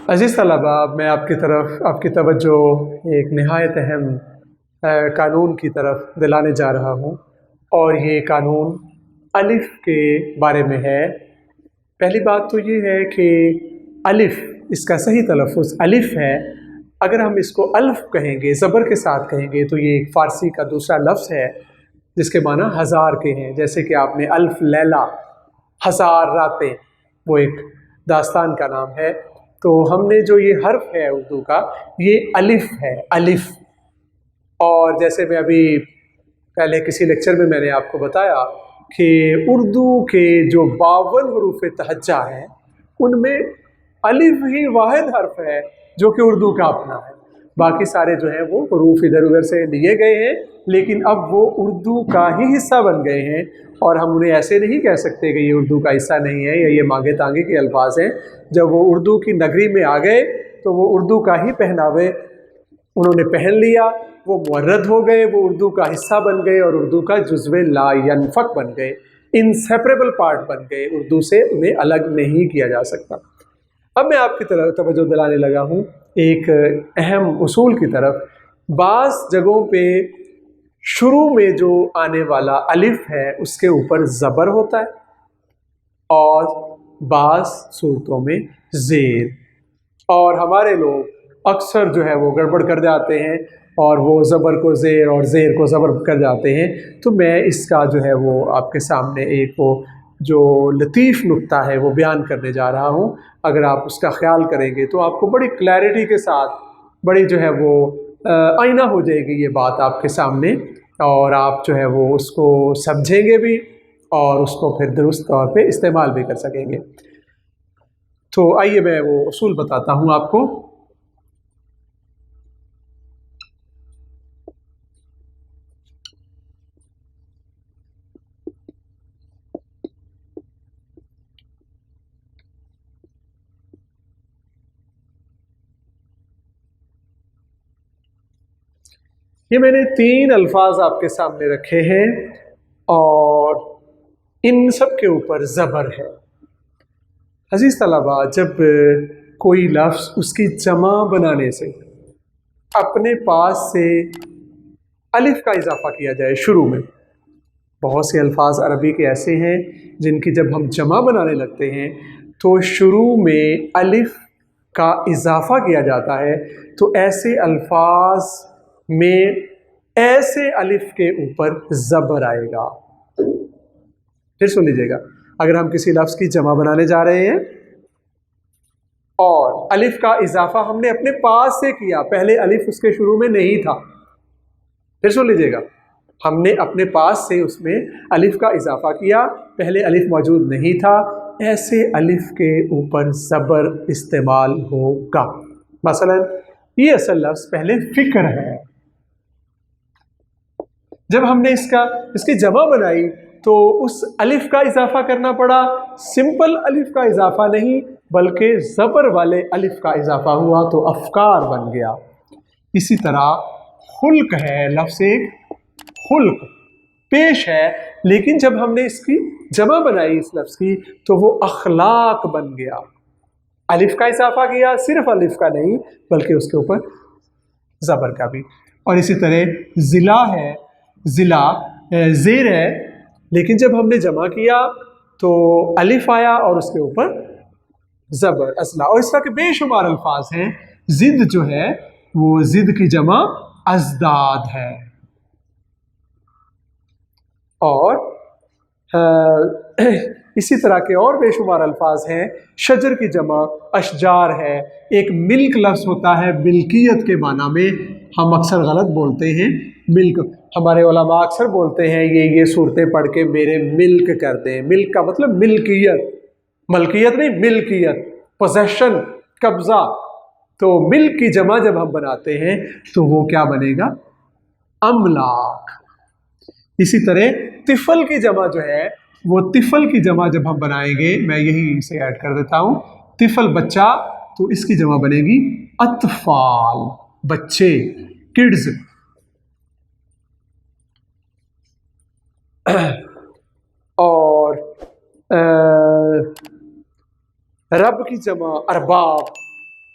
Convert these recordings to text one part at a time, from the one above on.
عزیز طلباء، میں آپ کی توجہ ایک نہایت اہم قانون کی طرف دلانے جا رہا ہوں، اور یہ قانون الف کے بارے میں ہے۔ پہلی بات تو یہ ہے کہ الف، اس کا صحیح تلفظ الف ہے۔ اگر ہم اس کو الف کہیں گے، زبر کے ساتھ کہیں گے، تو یہ ایک فارسی کا دوسرا لفظ ہے جس کے معنی ہزار کے ہیں۔ جیسے کہ آپ نے الف لیلہ، ہزار راتیں، وہ ایک داستان کا نام ہے۔ تو ہم نے جو یہ حرف ہے اردو کا، یہ الف ہے، الف۔ اور جیسے میں ابھی پہلے کسی لیکچر میں نے آپ کو بتایا کہ اردو کے جو 52 حروف تہجہ ہیں، ان میں الف ہی واحد حرف ہے جو کہ اردو کا اپنا ہے۔ باقی سارے جو ہیں وہ حروف ادھر ادھر سے لیے گئے ہیں، لیکن اب وہ اردو کا ہی حصہ بن گئے ہیں، اور ہم انہیں ایسے نہیں کہہ سکتے کہ یہ اردو کا حصہ نہیں ہے یا یہ مانگے تانگے کے الفاظ ہیں۔ جب وہ اردو کی نگری میں آ گئے تو وہ اردو کا ہی پہناوے انہوں نے پہن لیا، وہ مورد ہو گئے، وہ اردو کا حصہ بن گئے اور اردو کا جزو لا ینفک بن گئے، انسیپریبل پارٹ بن گئے، اردو سے انہیں الگ نہیں کیا جا سکتا۔ اب میں آپ کی طرف توجہ دلانے لگا ہوں ایک اہم اصول کی طرف۔ بعض جگہوں پہ شروع میں جو آنے والا الف ہے اس کے اوپر زبر ہوتا ہے، اور بعض صورتوں میں زیر، اور ہمارے لوگ اکثر جو ہے وہ گڑبڑ کر جاتے ہیں اور وہ زبر کو زیر اور زیر کو زبر کر جاتے ہیں۔ تو میں اس کا جو ہے وہ آپ کے سامنے ایک وہ جو لطیف نکتہ ہے وہ بیان کرنے جا رہا ہوں۔ اگر آپ اس کا خیال کریں گے تو آپ کو بڑی کلیئرٹی کے ساتھ، بڑی جو ہے وہ آئینہ ہو جائے گی یہ بات آپ کے سامنے، اور آپ جو ہے وہ اس کو سمجھیں گے بھی اور اس کو پھر درست طور پہ استعمال بھی کر سکیں گے۔ تو آئیے میں وہ اصول بتاتا ہوں آپ کو۔ یہ میں نے 3 الفاظ آپ کے سامنے رکھے ہیں اور ان سب کے اوپر زبر ہے۔ عزیز طلباء، جب کوئی لفظ اس کی جمع بنانے سے اپنے پاس سے الف کا اضافہ کیا جائے شروع میں، بہت سے الفاظ عربی کے ایسے ہیں جن کی جب ہم جمع بنانے لگتے ہیں تو شروع میں الف کا اضافہ کیا جاتا ہے، تو ایسے الفاظ میں ایسے الف کے اوپر زبر آئے گا۔ پھر سن لیجیے گا، اگر ہم کسی لفظ کی جمع بنانے جا رہے ہیں اور الف کا اضافہ ہم نے اپنے پاس سے کیا، پہلے الف اس کے شروع میں نہیں تھا، پھر سن لیجیے گا، ہم نے اپنے پاس سے اس میں الف کا اضافہ کیا، پہلے الف موجود نہیں تھا، ایسے الف کے اوپر زبر استعمال ہوگا۔ مثلا یہ اصل لفظ پہلے فکر ہے، جب ہم نے اس کی جمع بنائی تو اس الف کا اضافہ کرنا پڑا، سمپل الف کا اضافہ نہیں بلکہ زبر والے الف کا اضافہ ہوا تو افکار بن گیا۔ اسی طرح خلق ہے، لفظ ایک خلق پیش ہے، لیکن جب ہم نے اس کی جمع بنائی اس لفظ کی تو وہ اخلاق بن گیا۔ الف کا اضافہ کیا، صرف الف کا نہیں بلکہ اس کے اوپر زبر کا بھی۔ اور اسی طرح ضلع ہے، ضلع زیر ہے، لیکن جب ہم نے جمع کیا تو الف آیا اور اس کے اوپر زبر اصلہ۔ اور اس طرح کے بے شمار الفاظ ہیں۔ ضد جو ہے وہ ضد کی جمع ازداد ہے، اور اسی طرح کے اور بے شمار الفاظ ہیں۔ شجر کی جمع اشجار ہے۔ ایک ملک لفظ ہوتا ہے، ملکیت کے معنی میں ہم اکثر غلط بولتے ہیں ملک، ہمارے علماء اکثر بولتے ہیں یہ صورتیں پڑھ کے میرے ملک کر دیں۔ ملک کا مطلب ملکیت، ملکیت نہیں، ملکیت، پوزیشن، قبضہ۔ تو ملک کی جمع جب ہم بناتے ہیں تو وہ کیا بنے گا؟ املاک۔ اسی طرح طفل کی جمع جو ہے وہ طفل کی جمع جب ہم بنائیں گے، میں یہی سے ایڈ کر دیتا ہوں، طفل بچہ، تو اس کی جمع بنے گی اطفال، بچے، کڈز۔ اور رب کی جمع ارباب،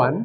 1